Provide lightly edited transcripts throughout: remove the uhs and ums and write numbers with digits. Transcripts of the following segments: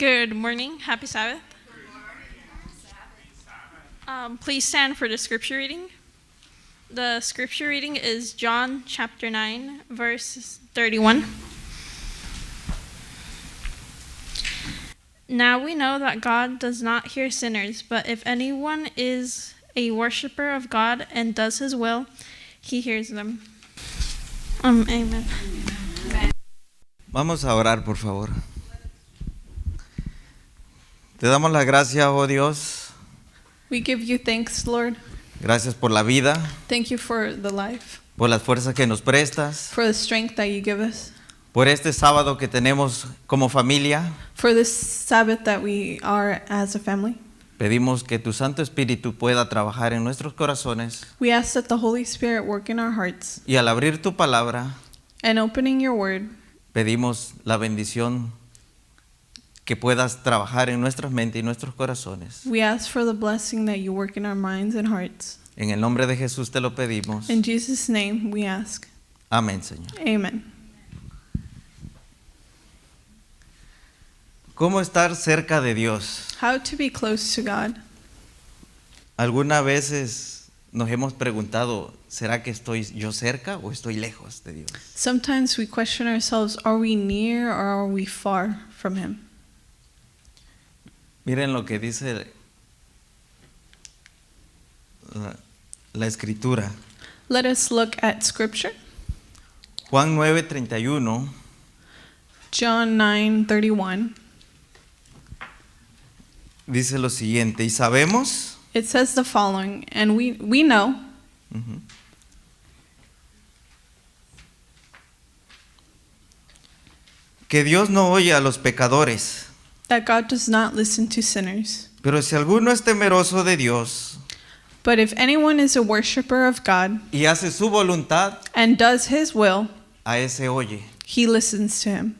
Good morning. Happy Sabbath. Please stand for the scripture reading. The scripture reading is John chapter 9, verse 31. Now we know that God does not hear sinners, but if anyone is a worshiper of God and does his will, he hears them. Amen. Vamos a orar, por favor. Te damos la gracia, oh Dios. We give you thanks, Lord. Gracias por la vida, Thank you for the life, por las fuerzas que nos prestas, for the strength that you give us, por este sábado que tenemos como familia. for this Sabbath that we are as a family. Pedimos que tu Santo Espíritu pueda trabajar en nuestros corazones We ask that the Holy Spirit work in our hearts, y al abrir tu palabra, and opening your word, pedimos la bendición que puedas trabajar en nuestras mentes y nuestros corazones. we ask for the blessing that you work in our minds and hearts. En el nombre de Jesús te lo pedimos. In Jesus' name we ask. Amén, Señor. Amen. ¿Cómo estar cerca de Dios? How to be close to God. Algunas veces nos hemos preguntado, ¿será que estoy yo cerca o estoy lejos de Dios? Sometimes we question ourselves, are we near or are we far from Him? Miren lo que dice la escritura. Let us look at Scripture. Juan 9:31 John 9:31. dice lo siguiente, y sabemos It says the following, and we know que Dios no oye a los pecadores, that God does not listen to sinners. pero si alguno es temeroso de Dios But if anyone is a worshiper of God y hace su voluntad, and does His will, a ese oye. He listens to him.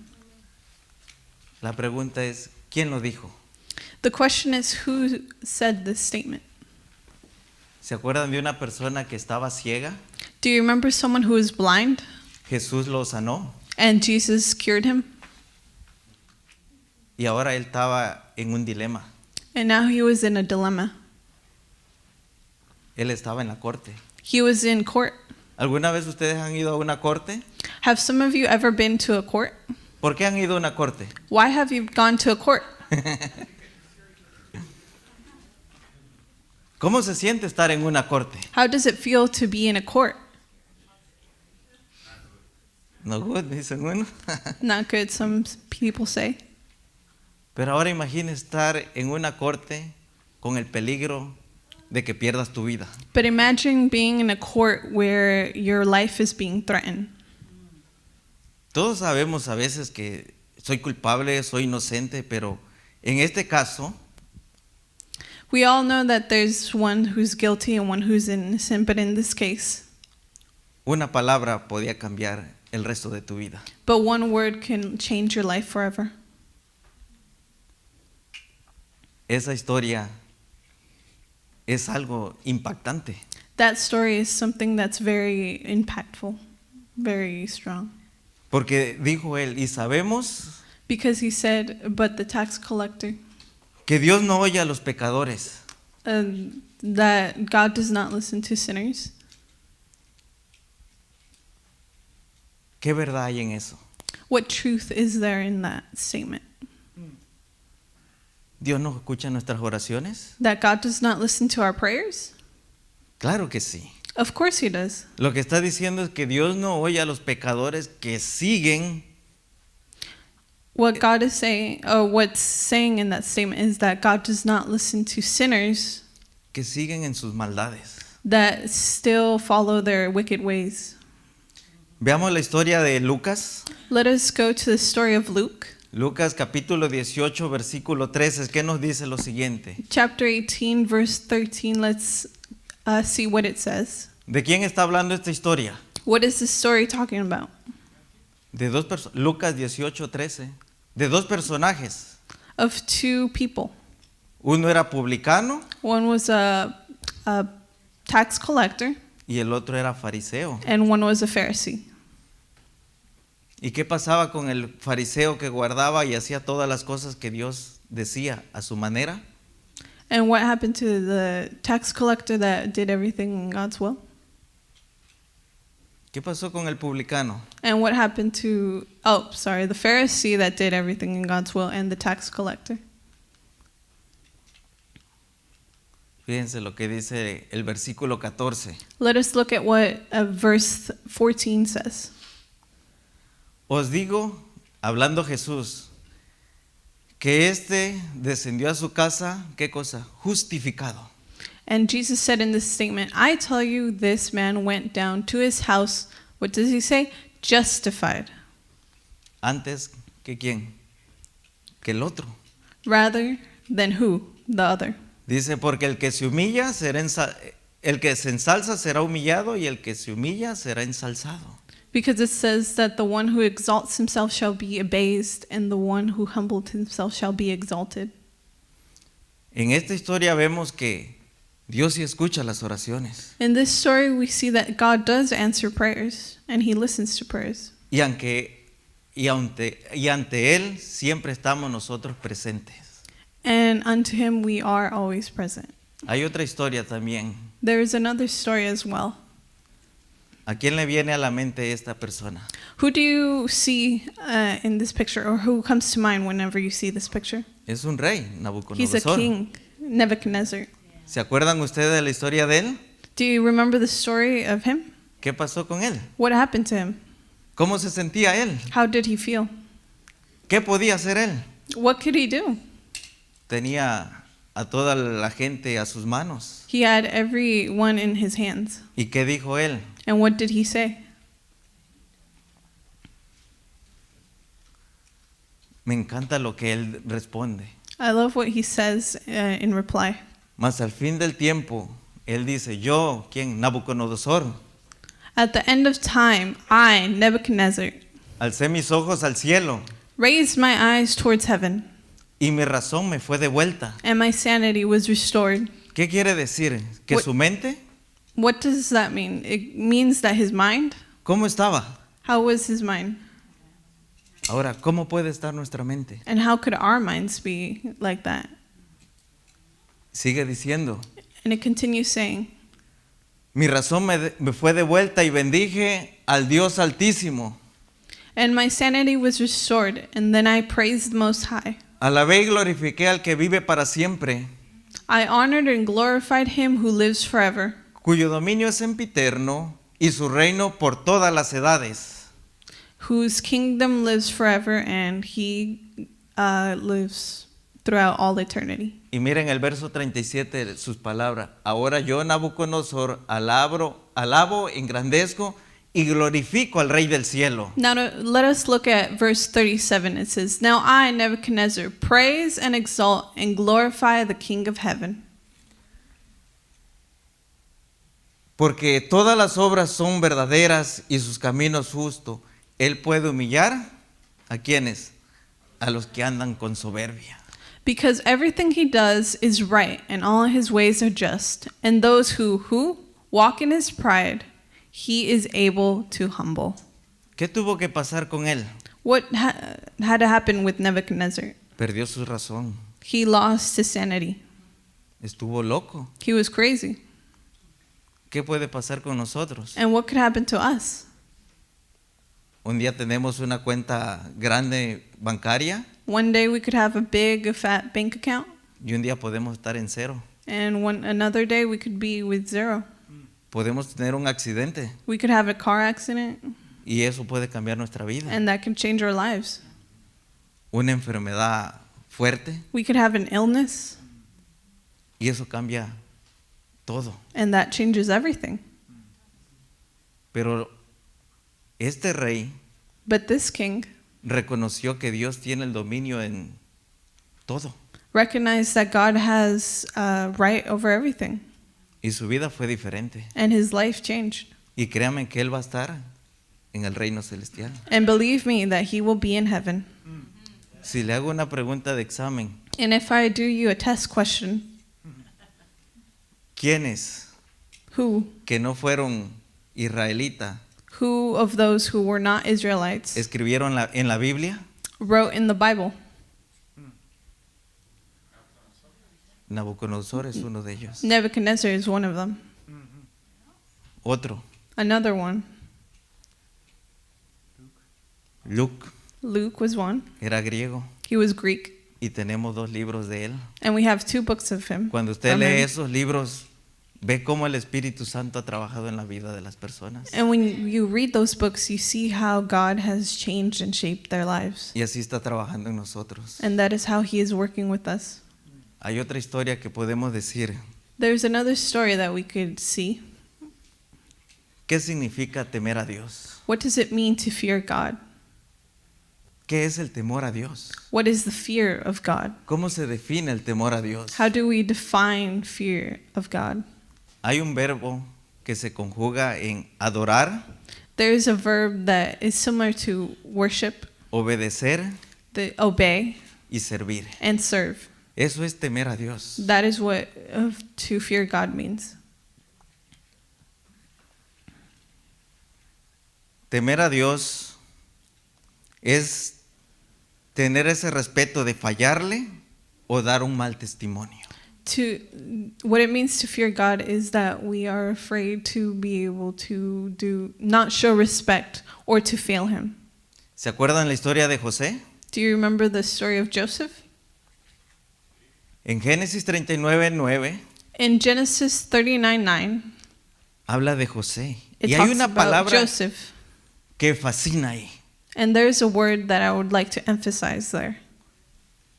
La pregunta es, ¿quién lo dijo? The question is, who said this statement? ¿Se acuerdan de una persona que estaba ciega? Do you remember someone who was blind Jesús lo sanó and Jesus cured him? y ahora él estaba en un dilema. And now he was in a dilemma. Él estaba en la corte. He was in court. ¿Alguna vez ustedes han ido a una corte? Have some of you ever been to a court? ¿Por qué han ido a una corte? Why have you gone to a court? ¿Cómo se siente estar en una corte? How does it feel to be in a court? No good, dicen uno. Not good, some people say. Pero ahora imagina estar en una corte con el peligro de que pierdas tu vida. But imagine being in a court where your life is being threatened. Todos sabemos a veces que soy culpable, soy inocente, pero en este caso We all know that there's one who's guilty and one who's innocent, but in this case, una palabra podía cambiar el resto de tu vida. but one word can change your life forever. Esa historia es algo impactante. That story is something that's very impactful, very strong. Porque dijo él, y sabemos Because he said, but the tax collector, que Dios no oye a los pecadores, that God does not listen to sinners. ¿qué verdad hay en eso? What truth is there in that statement? ¿Dios no escucha nuestras oraciones? That God does not listen to our prayers? Claro que sí. Of course he does. Lo que está diciendo es que Dios no oye a los pecadores que siguen What God is saying, or what's saying in that statement is that God does not listen to sinners en sus maldades. that still follow their wicked ways. Veamos la historia de Lucas. Let us go to the story of Luke, Lucas capítulo 18 versículo 13, ¿qué nos dice lo siguiente? chapter 18, verse 13. Let's see what it says. ¿De quién está hablando esta historia? What is this story talking about? De dos Lucas 18, 13. De dos personajes. Of two people. Uno era publicano One was a tax collector y el otro era fariseo. and one was a Pharisee. ¿Y qué pasaba con el fariseo que guardaba y hacía todas las cosas que Dios decía a su manera? And what happened to the tax collector that did everything in God's will? ¿Qué pasó con el publicano? And what happened to, the Pharisee that did everything in God's will and the tax collector? Fíjense lo que dice el versículo 14. Let us look at what verse 14 says. Os digo, hablando Jesús, que éste descendió a su casa, ¿qué cosa? Justificado. And Jesus said in this statement, I tell you, this man went down to his house, what does he say? Justified, Antes que quién? Que el otro. rather than who? The other. Dice, porque el que se humilla el que se ensalza será humillado y el que se humilla será ensalzado. Because it says that the one who exalts himself shall be abased, and the one who humbled himself shall be exalted. En esta historia vemos que Dios sí escucha las oraciones. In this story, we see that God does answer prayers, and he listens to prayers. Y ante Él siempre estamos nosotros presentes. And unto him we are always present. Hay otra historia también. There is another story as well. ¿A quién le viene a la mente esta persona? Who do you see in this picture, or who comes to mind whenever you see this picture? Es un rey, He's a Nabucodonosor. king, Nebuchadnezzar. ¿Se acuerdan ustedes de la historia de él? Do you remember the story of him? ¿Qué pasó con él? What happened to him? ¿Cómo se sentía él? How did he feel? ¿Qué podía hacer él? What could he do? Tenía a toda la gente a sus manos. He had everyone in his hands. ¿Y qué dijo él? And what did he say? Me encanta lo que él responde. I love what he says in reply. Mas al fin del tiempo, él dice, yo, ¿quién? Nabucodonosor, At the end of time, I, Nebuchadnezzar, alcé mis ojos al cielo raised my eyes towards heaven, y mi razón me fue devuelta. and my sanity was restored. ¿Qué quiere decir? ¿Que What- su mente? What does that mean? It means that his mind, ¿Cómo estaba? how was his mind? Ahora, ¿cómo puede estar nuestra mente? And how could our minds be like that? Sigue diciendo, And it continues saying, mi razón me fue devuelta y bendije al Dios Altísimo. and my sanity was restored, and then I praised the Most High. Alabé y glorifiqué al que vive para siempre, I honored and glorified him who lives forever, cuyo dominio es sempiterno y su reino por todas las edades. whose kingdom lives forever, and he lives throughout all eternity. Y miren el verso 37 de sus palabras. Ahora yo, Nabucodonosor, alabo, engrandezco y glorifico al Rey del cielo. Now let us look at verse 37. It says, Now I, Nebuchadnezzar, praise and exalt and glorify the King of heaven. Porque todas las obras son verdaderas y sus caminos justos. Él puede humillar ¿a quiénes? A los que andan con soberbia. Because everything he does is right, and all his ways are just. And those who walk in his pride, he is able to humble. ¿Qué tuvo que pasar con él? What had to happen with Nebuchadnezzar? Perdió su razón. He lost his sanity. Estuvo loco. He was crazy. ¿Qué puede pasar con nosotros? And what could happen to us? Un día tenemos una cuenta grande bancaria One day we could have a big, fat bank account, y un día podemos estar en cero. and another day we could be with zero. Podemos tener un accidente We could have a car accident, y eso puede cambiar nuestra vida. and that can change our lives. Una enfermedad fuerte We could have an illness, y eso cambia todo. and that changes everything. Pero este rey But this king reconoció que Dios tiene el dominio en todo recognized that God has right over everything, y su vida fue diferente. and his life changed. Y créanme que él va a estar en el reino celestial. And believe me that he will be in heaven. Si le hago una pregunta de examen, And if I do you a test question, ¿quiénes who que no fueron israelitas Who of those who were not Israelites escribieron en la Biblia? wrote in the Bible? Nabucodonosor es uno de ellos. Nebuchadnezzar is one of them. Otro, Another one, Luke, Luke, was one. era griego He was Greek. y tenemos 2 libros de él. And we have 2 books of him. Cuando usted from lee him. esos libros, ve cómo el Espíritu Santo ha trabajado en la vida de las personas. And when you read those books, you see how God has changed and shaped their lives. Y así está trabajando en nosotros. And that is how he is working with us. Hay otra historia que podemos decir. There's another story that we could see. ¿Qué significa temer a Dios? What does it mean to fear God? ¿Qué es el temor a Dios? What is the fear of God? ¿Cómo se define el temor a Dios? How do we define fear of God? Hay un verbo que se conjuga en adorar, There is a verb that is similar to worship, obedecer the obey, y servir. and serve. Eso es temer a Dios. That is what to fear God means. Temer a Dios es tener ese respeto de fallarle o dar un mal testimonio. What it means to fear God is that we are afraid to be able to not show respect or to fail him. ¿Se acuerdan la historia de José? Do you remember the story of Joseph? En Génesis 39:9 In Genesis 39:9, habla de José. it Y hay talks una about palabra Joseph. que fascina ahí. And there's a word that I would like to emphasize there.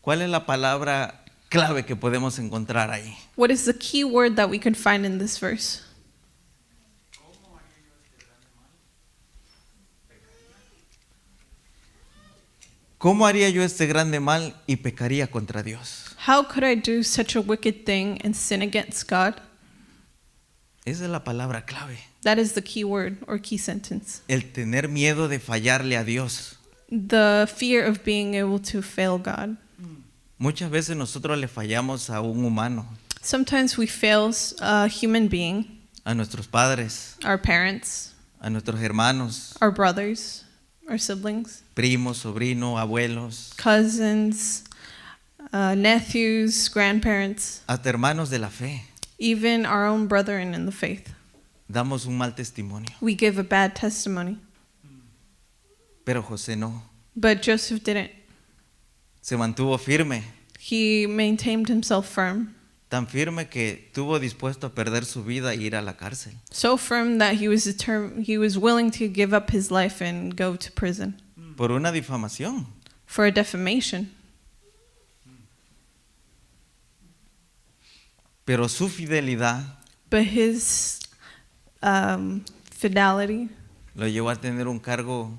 ¿Cuál es la palabra clave que podemos encontrar ahí? What is the key word that we can find in this verse? ¿Cómo haría yo este grande mal y pecaría contra Dios? How could I do such a wicked thing and sin against God? Esa es la palabra clave. That is the key word or key sentence. El tener miedo de fallarle a Dios. The fear of being able to fail God. Muchas veces nosotros le fallamos a un humano, Sometimes we fail a human being, a nuestros padres, our parents, a nuestros hermanos, our brothers, our siblings, primos, sobrinos, abuelos, cousins, nephews, grandparents, hasta hermanos de la fe. even our own brethren in the faith. Damos un mal testimonio. We give a bad testimony. Pero José no. But Joseph didn't. Se mantuvo firme, He maintained himself firm. tan firme que estuvo dispuesto a perder su vida e ir a la cárcel. So firm that he was willing to give up his life and go to prison Por una difamación. for a defamation. Pero su fidelidad But his fidelity lo llevó a tener un cargo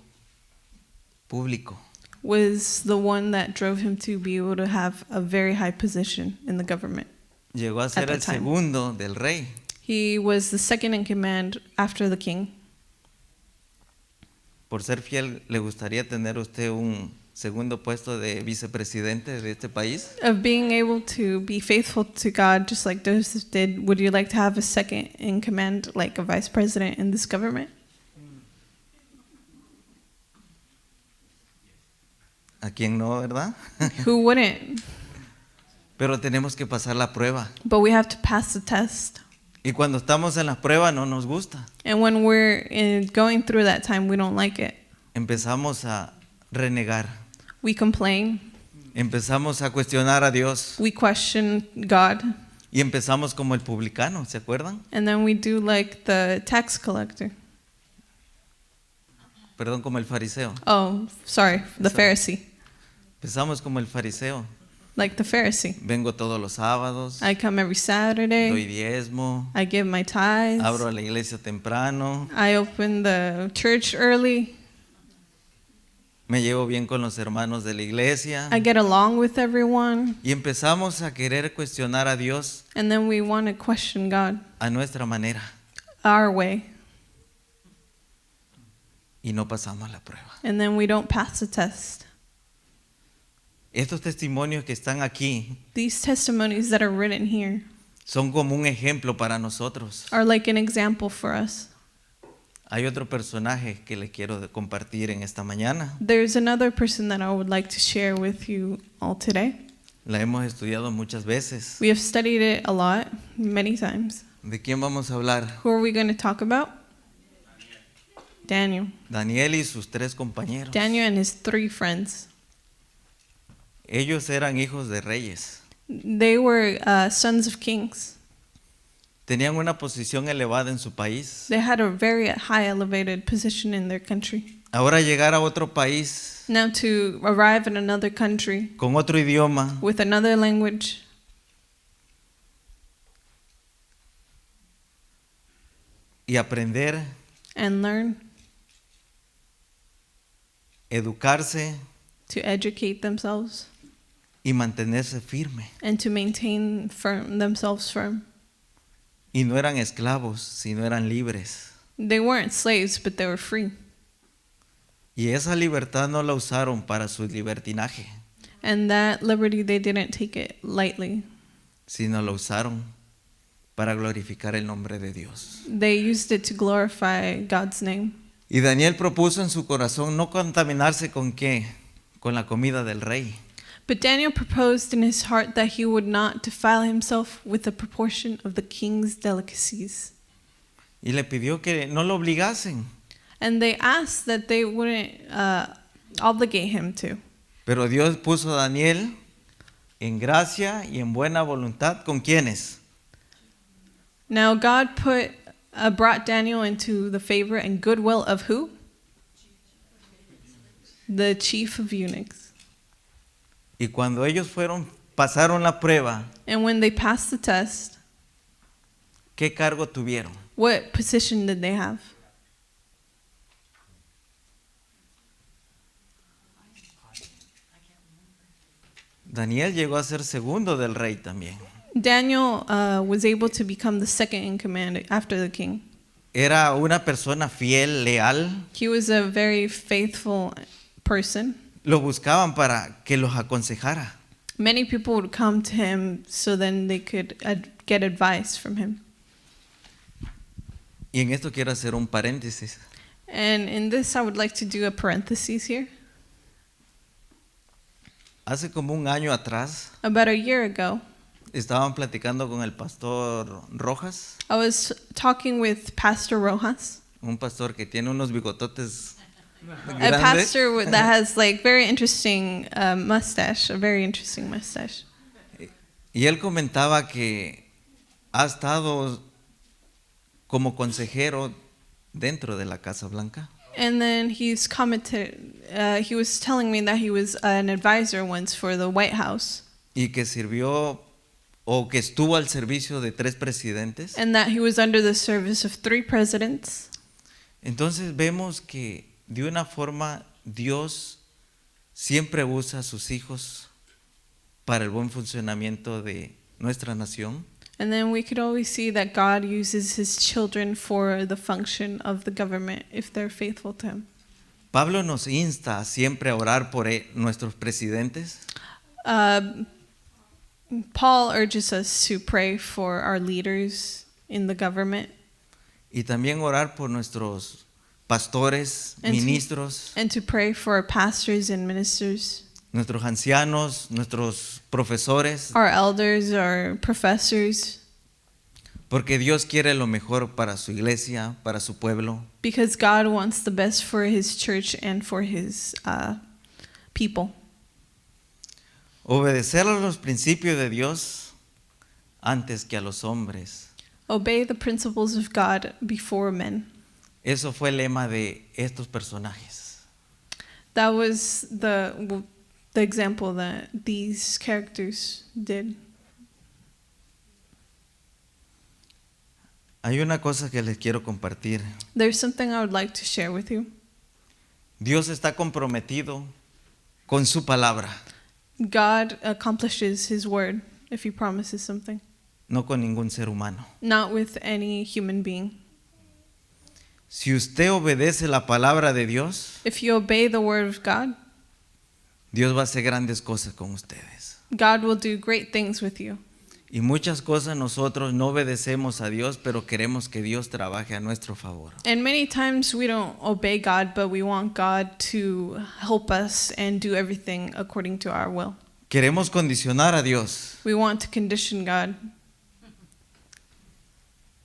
público. was the one that drove him to be able to have a very high position in the government. Llegó a ser the el time. segundo del rey. He was the second in command after the king. Por ser fiel, ¿le gustaría tener usted un segundo puesto de vicepresidente de este país? Of being able to be faithful to God just like Joseph did, would you like to have a second in command like a vice president in this government? ¿A quién no, verdad? Who wouldn't? Pero tenemos que pasar la prueba. But we have to pass the test. Y cuando estamos en la prueba no nos gusta. And when we're going through that time, we don't like it. Empezamos a renegar. We complain. Empezamos a cuestionar a Dios. We question God. Y empezamos como el publicano, ¿se acuerdan? And then we do like the tax collector. Perdón, como el fariseo. Oh, sorry, the Pharisee. Empezamos como el fariseo. Like the Pharisee. Vengo todos los sábados, I come every doy Saturday. diezmo, I give my tithes. abro la iglesia temprano, I open the church early. me llevo bien con los hermanos de la iglesia. I get along with everyone. Y empezamos a querer cuestionar a Dios And then we want to question God a nuestra manera our way. y no pasamos la prueba. And then we don't pass the test. Estos testimonios que están aquí These testimonies that are written here son como un ejemplo para nosotros. are like an example for us. Hay otro personaje que le quiero compartir en esta mañana. There's another person that I would like to share with you all today. La hemos estudiado muchas veces. We have studied it a lot, many times. ¿De quién vamos a hablar? Who are we going to talk about? Daniel. Daniel y sus 3 compañeros. Daniel and his 3 friends. Ellos eran hijos de reyes. They were sons of kings. Tenían una posición elevada en su país. They had a very high elevated position in their country. Ahora llegar a otro país Now to arrive in another country con otro idioma, with another language y aprender, and learn, educarse to educate themselves y mantenerse firme. and to maintain themselves firm. Y no eran esclavos, sino eran libres. They weren't slaves, but they were free. Y esa libertad no la usaron para su libertinaje, And that liberty, they didn't take it lightly. sino la usaron para glorificar el nombre de Dios. They used it to glorify God's name. Y Daniel propuso en su corazón no contaminarse con qué, con la comida del rey. But Daniel proposed in his heart that he would not defile himself with a proportion of the king's delicacies. Y le pidió que no lo obligasen. And they asked that they wouldn't obligate him to. Pero Dios puso a Daniel en gracia y en buena voluntad. ¿Con quiénes? Now God brought Daniel into the favor and goodwill of who? The chief of eunuchs. Y cuando ellos pasaron la prueba, And when they passed the test, ¿qué cargo tuvieron? what position did they have? Daniel llegó a ser segundo del rey también. Daniel was able to become the second in command after the king. Era una persona fiel, leal. He was a very faithful person. Lo buscaban para que los aconsejara. Many people would come to him so then they could get advice from him. Y en esto quiero hacer un paréntesis. And in this, I would like to do a parenthesis here. Hace como un año atrás About a year ago, estaban platicando con el pastor Rojas, I was talking with Pastor Rojas, un pastor que tiene unos bigototes a grandes. pastor that has like very interesting mustache, a very interesting mustache. Y él comentaba que ha estado como consejero dentro de la Casa Blanca. And then he's commented, he was telling me that he was an advisor once for the White House, Y que sirvió o que estuvo al servicio de 3 presidentes. and that he was under the service of 3 presidents. Entonces vemos que de una forma Dios siempre usa a sus hijos para el buen funcionamiento de nuestra nación. And then we could always see that God uses his children for the function of the government if they're faithful to him. Pablo nos insta siempre a orar por nuestros presidentes. Paul urges us to pray for our leaders in the government Y también orar por nuestros pastores, And to- ministros, and to pray for our pastors and ministers, nuestros ancianos, nuestros profesores, our elders, our professors, porque Dios quiere lo mejor para su iglesia, para su pueblo. because God wants the best for his church and for his people. Obedecer a los principios de Dios antes que a los hombres. Obey the principles of God before men. Eso fue el lema de estos personajes. That was the example that these characters did. Hay una cosa que les quiero compartir. There's something I would like to share with you. Dios está comprometido con su palabra, God accomplishes his word if he promises something, no con ningún ser humano. not with any human being. Si usted obedece la palabra de Dios, If you obey the word of God, Dios va a hacer grandes cosas con ustedes. God will do great things with you. Y muchas cosas nosotros no obedecemos a Dios, pero queremos que Dios trabaje a nuestro favor. And many times we don't obey God, but we want God to help us and do everything according to our will. Queremos condicionar a Dios, We want to condition God,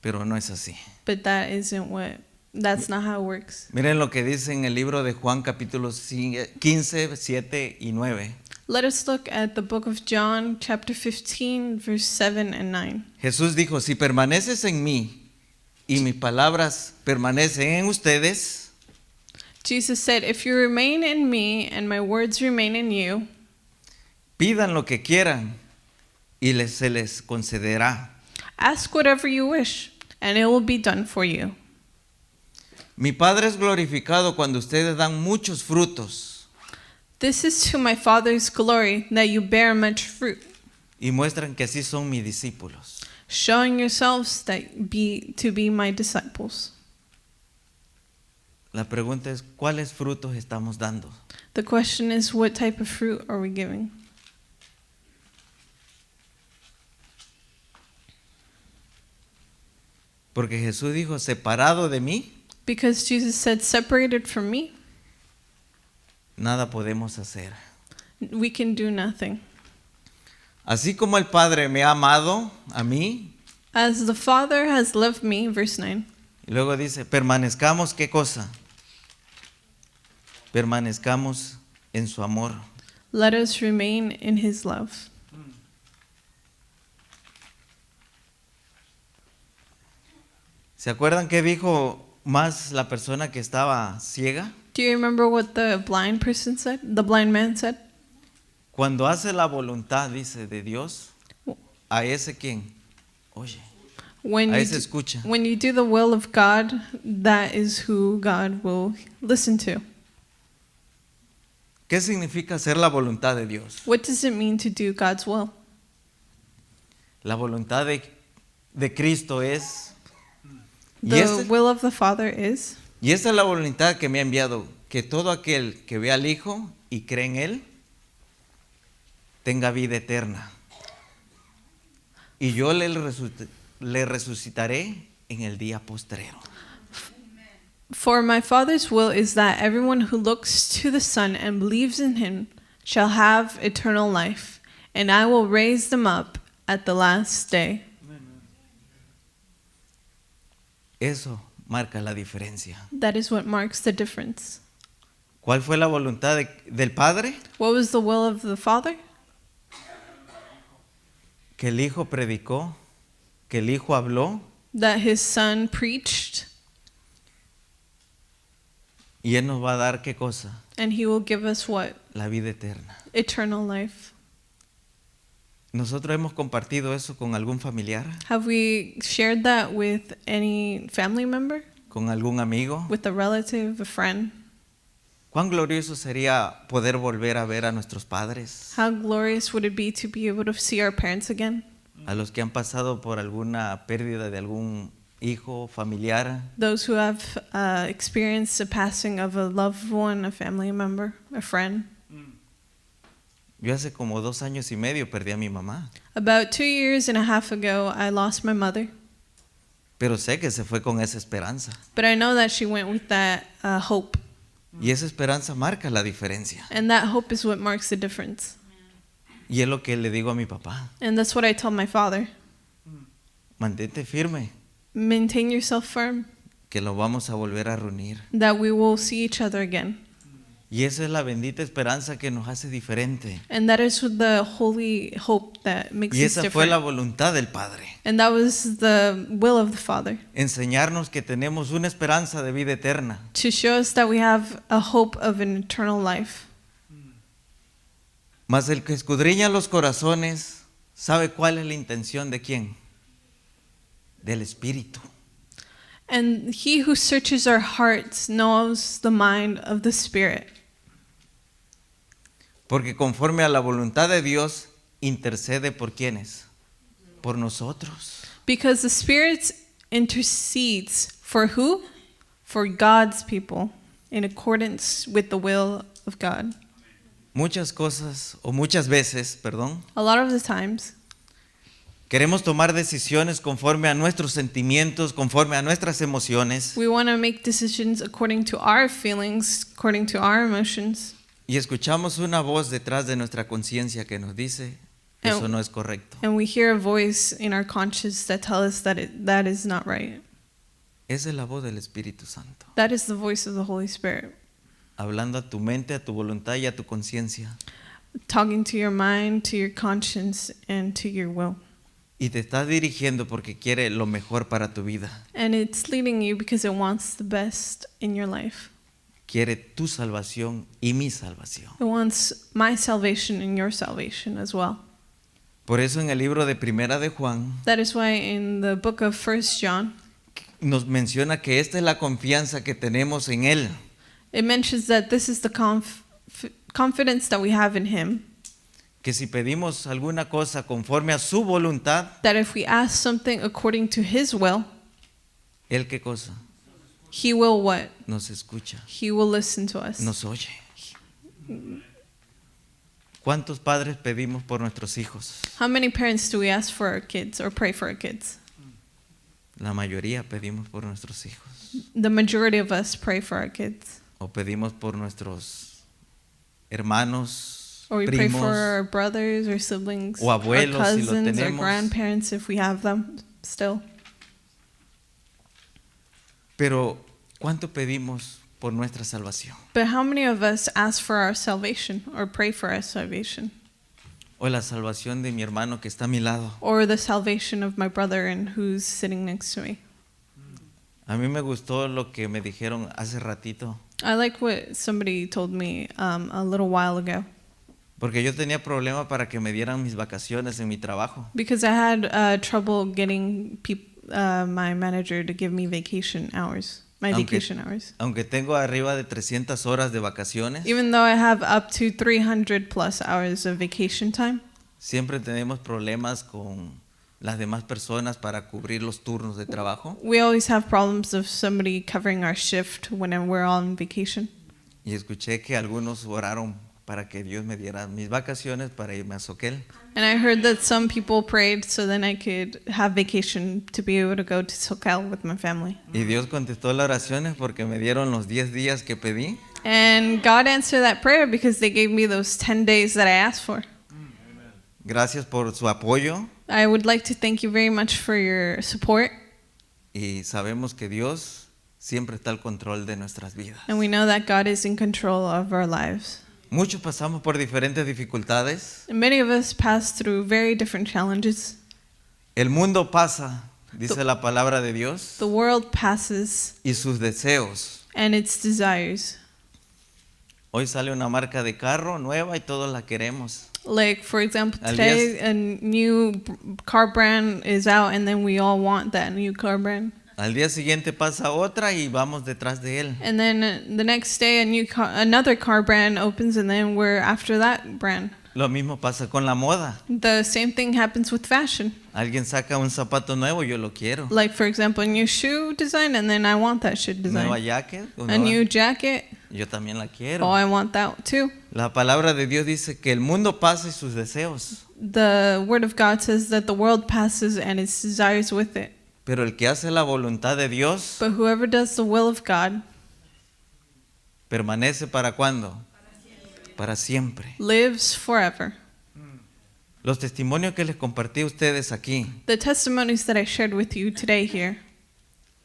pero no es así. but that's not how it works. Miren lo que dice en el libro de Juan capítulo 15, 7 y 9. Let us look at the book of John, chapter 15, verse 7 and 9. Jesús dijo, si permaneces en mí y mis palabras permanecen en ustedes, Jesus said, if you remain in me and my words remain in you, pidan lo que quieran y se les concederá. ask whatever you wish, and it will be done for you. Mi Padre es glorificado cuando ustedes dan muchos frutos This is to my Father's glory, that you bear much fruit, y muestran que así son mis discípulos. showing yourselves to be my disciples. La pregunta es, ¿cuáles frutos estamos dando? The question is, what type of fruit are we giving? Porque Jesús dijo, separado de mí, Because Jesus said, separated from me, nada podemos hacer. we can do nothing. Así como el Padre me ha amado a mí, As the Father has loved me, verse 9, y luego dice, permanezcamos, ¿qué cosa? Permanezcamos en su amor. let us remain in his love. ¿Se acuerdan qué dijo más la persona que estaba ciega? Do you remember what the blind person said? The blind man said? Cuando hace la voluntad, dice, de Dios, a ese quien oye, When a you, ese do, escucha. when you do the will of God, that is who God will listen to. ¿Qué significa hacer la voluntad de Dios? What does it mean to do God's will? La voluntad de Cristo es, y The esta will of the Father is, es la voluntad que me ha enviado, que todo aquel que ve al Hijo y cree en Él, tenga vida eterna. Y yo le resucitaré en el día postrero. for my Father's will is that everyone who looks to the Son and believes in him shall have eternal life, and I will raise them up at the last day. Eso marca la diferencia. That is what marks the difference. ¿Cuál fue la voluntad del Padre? What was the will of the Father? Que el Hijo predicó, que el Hijo habló, That his Son preached, y Él nos va a dar ¿qué cosa? and he will give us what? La vida eterna. Eternal life. ¿Nosotros hemos compartido eso con algún familiar? Have we shared that with any family member? ¿Con algún amigo? With a relative, a friend? ¿Cuán glorioso sería poder volver a ver a nuestros padres? How glorious would it be to be able to see our parents again? A los que han pasado por alguna pérdida de algún hijo, familiar. Those who have experienced the passing of a loved one, a family member, a friend. Yo hace como 2 años y medio perdí a mi mamá, About 2 years and a half ago, I lost my mother. pero sé que se fue con esa esperanza. But I know that she went with that hope. Y esa esperanza marca la diferencia. And that hope is what marks the difference. Y es lo que le digo a mi papá. And that's what I tell my father. Mantente firme, Maintain yourself firm, que lo vamos a volver a reunir. that we will see each other again. Y esa es la bendita esperanza que nos hace diferente. And that is the holy hope that makes Y us esa fue la different. voluntad del Padre. And that was the will of the Father, Enseñarnos que tenemos una esperanza de vida eterna. to show us that we have a hope of an eternal life. Mas el que escudriña los corazones sabe cuál es la intención de quién. Del Espíritu. And he who searches our hearts knows the mind of the Spirit. Porque conforme a la voluntad de Dios, intercede por quienes. Por nosotros. Because the Spirit intercedes for who? For God's people, in accordance with the will of God. Muchas cosas, o muchas veces, perdón, A lot of the times, Queremos tomar decisiones conforme a nuestros sentimientos, conforme a nuestras emociones. We want to make decisions according to our feelings, according to our emotions. Y escuchamos una voz detrás de nuestra conciencia que nos dice, eso no es correcto. And we hear a voice in our conscience that tells us that that is not right. Esa es la voz del Espíritu Santo, That is the voice of the Holy Spirit, hablando a tu mente, a tu voluntad y a tu conciencia. talking to your mind, to your conscience, and to your will. Y te está dirigiendo porque quiere lo mejor para tu vida. And it's leading you because it wants the best in your life. Quiere tu salvación y mi salvación. It wants my salvation and your salvation as well. Por eso en el libro de Primera de Juan That is why in the book of 1 John, nos menciona que esta es la confianza que tenemos en Él. it mentions that this is the confidence that we have in Him, Que si pedimos alguna cosa conforme a su voluntad, that if we ask something according to His will, Él qué cosa? He will what? Nos escucha, He will listen to us. nos oye. ¿Cuántos padres pedimos por nuestros hijos? How many parents do we ask for our kids or pray for our kids? La mayoría pedimos por nuestros hijos. The majority of us pray for our kids. O pedimos por nuestros hermanos, Or we pray primos, for our brothers or siblings, o our abuelos, si lo cousins, or tenemos. grandparents if we have them still. Pero ¿cuánto pedimos por nuestra salvación? But how many of us ask for our salvation or pray for our salvation? O la salvación de mi hermano que está a mi lado. Or the salvation of my brother and who's sitting next to me? A mí me gustó lo que me dijeron hace ratito, I like what somebody told me a little while ago. porque yo tenía problema para que me dieran mis vacaciones en mi trabajo. Because I had trouble getting my manager to give me vacation hours, my vacation hours. Aunque tengo arriba de 300 horas de vacaciones, Even though I have up to 300 plus hours of vacation time, siempre tenemos problemas con las demás personas para cubrir los turnos de trabajo. we always have problems of somebody covering our shift when we're on vacation. Y escuché que algunos oraron para que Dios me diera mis vacaciones para irme a Soquel. And I heard that some people prayed so then I could have vacation to be able to go to Socal with my family. Y Dios contestó las oraciones porque me dieron los 10 días que pedí. And God answered that prayer because they gave me those 10 days that I asked for. Gracias por su apoyo I would like to thank you very much for your support. y sabemos que Dios siempre está al control de nuestras vidas. And we know that God is in control of our lives. Muchos pasamos por diferentes dificultades. And many of us pass through very different challenges. El mundo pasa, dice la palabra de Dios, The world passes y sus deseos. and its desires. Hoy sale una marca de carro nueva y todos la queremos. Like, for example, Al today a new car brand is out and then we all want that new car brand. Al día siguiente pasa otra y vamos detrás de él. And then the next day another car brand opens and then we're after that brand. Lo mismo pasa con la moda. The same thing happens with fashion. Alguien saca un zapato nuevo, yo lo quiero. Like, for example, a new shoe design and then I want that shoe Nueva design. jacket, A new jacket, yo también la oh, quiero. I want that too. La palabra de Dios dice que el mundo pasa y sus deseos, The word of God says that the world passes and its desires with it. pero el que hace la voluntad de Dios But whoever does the will of God permanece ¿para cuándo? Para siempre. lives forever. Los testimonios que les compartí a ustedes aquí, The testimonies that I shared with you today here,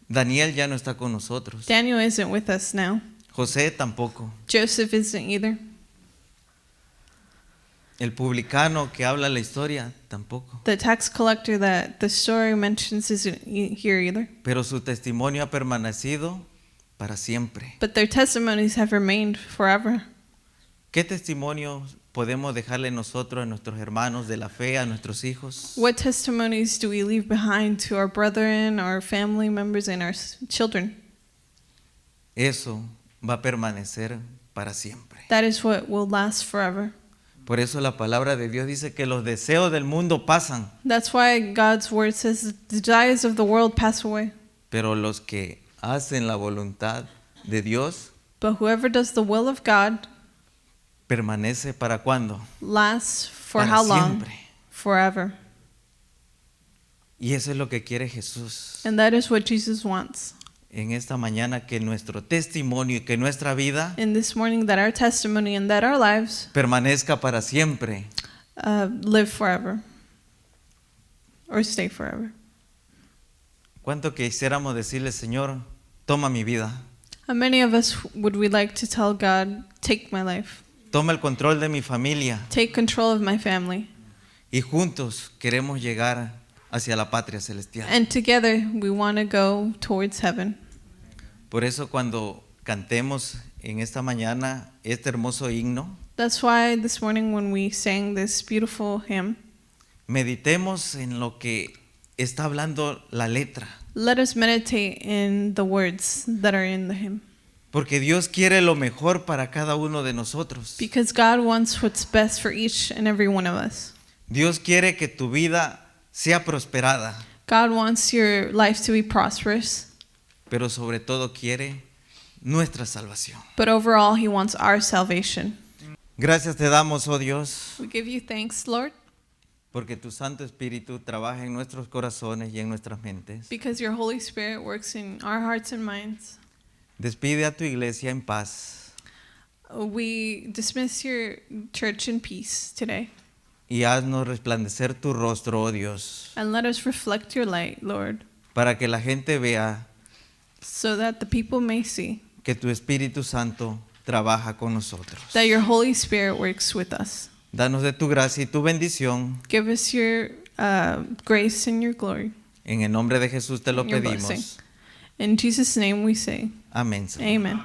Daniel ya no está con nosotros, Daniel isn't with us now. José tampoco, Joseph isn't either. el publicano que habla la historia tampoco, The tax collector that the story mentions isn't here either. pero su testimonio ha permanecido para siempre. But their testimonies have remained forever. ¿Qué testimonio podemos dejarle nosotros a nuestros hermanos de la fe, a nuestros hijos? What testimonies do we leave behind to our brethren, our family members, and our children? Eso va a permanecer para siempre. That is what will last forever. Por eso la palabra de Dios dice que los deseos del mundo pasan, That's why God's word says the desires of the world pass away. pero los que hacen la voluntad de Dios But whoever does the will of God permanece ¿para cuándo? lasts for Para how long? siempre. Forever. Y eso es lo que quiere Jesús. And that is what Jesus wants. En esta mañana que nuestro testimonio y que nuestra vida In this morning, that our testimony and that our lives permanezca para siempre. live forever or stay forever. ¿Cuánto quisiéramos decirle, Señor, toma mi vida, How many of us would we like to tell God, take my life, toma el control de mi familia, take control of my family, y juntos queremos llegar hacia la patria celestial? and together we want to go towards heaven. Por eso cuando cantemos en esta mañana este hermoso himno, That's why this morning when we sang this beautiful hymn, meditemos en lo que está hablando la letra, let us meditate in the words that are in the hymn. porque Dios quiere lo mejor para cada uno de nosotros. Because God wants what's best for each and every one of us. Dios quiere que tu vida sea prosperada, God wants your life to be prosperous, pero sobre todo quiere nuestra salvación. but overall, He wants our salvation. Gracias te damos, oh Dios, We give you thanks, Lord, porque tu Santo Espíritu trabaja en nuestros corazones y en nuestras mentes. because your Holy Spirit works in our hearts and minds. Despide a tu iglesia en paz We dismiss your church in peace today, y haznos resplandecer tu rostro, oh Dios, and let us reflect your light, Lord, para que la gente vea so that the people may see que tu Espíritu Santo trabaja con nosotros. that your Holy Spirit works with us. Danos de tu gracia y tu bendición. Give us your grace and your glory. En el nombre de Jesús te lo Your blessing. pedimos. In Jesus' name we say, Amén, Señor. Amen.